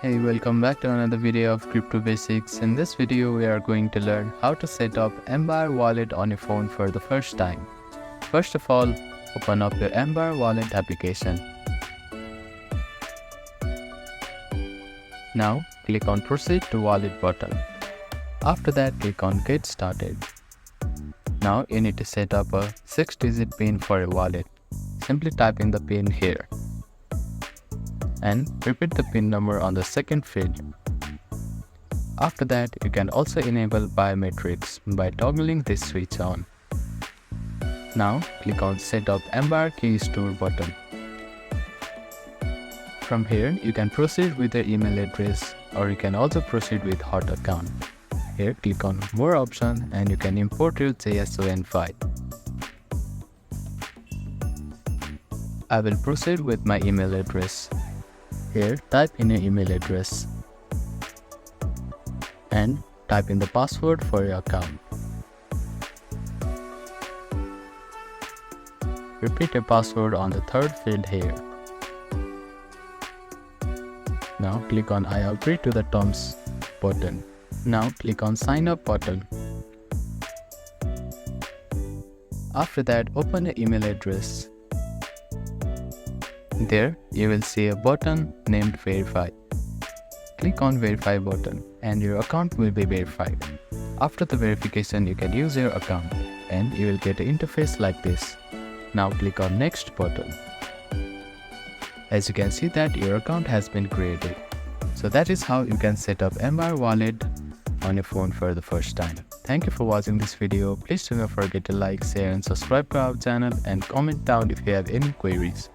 Hey, welcome back to another video of Crypto Basics. In this video, we are going to learn how to set up Ambire Wallet on your phone for the first time. First of all, open up your Ambire Wallet application. Now, click on Proceed to Wallet button. After that, click on Get Started. Now, you need to set up a 6-digit PIN for your wallet. Simply type in the PIN here and repeat the PIN number on the second field. After that, you can also enable biometrics by toggling this switch on. Now, click on Set up Ambire Key Store button. From here, you can proceed with your email address, or you can also proceed with hot account. Here, click on More option and you can import your JSON file. I will proceed with my email address. Here, type in your email address and type in the password for your account. Repeat your password on the third field here. Now click on I agree to the terms button. Now click on Sign Up button. After that, open your email address. There, you will see a button named Verify. Click on Verify button and your account will be verified. After the verification, you can use your account and you will get an interface like this. Now click on Next button. As you can see that your account has been created. So that is how you can set up Ambire Wallet on your phone for the first time. Thank you for watching this video. Please do not forget to like, share and subscribe to our channel and comment down if you have any queries.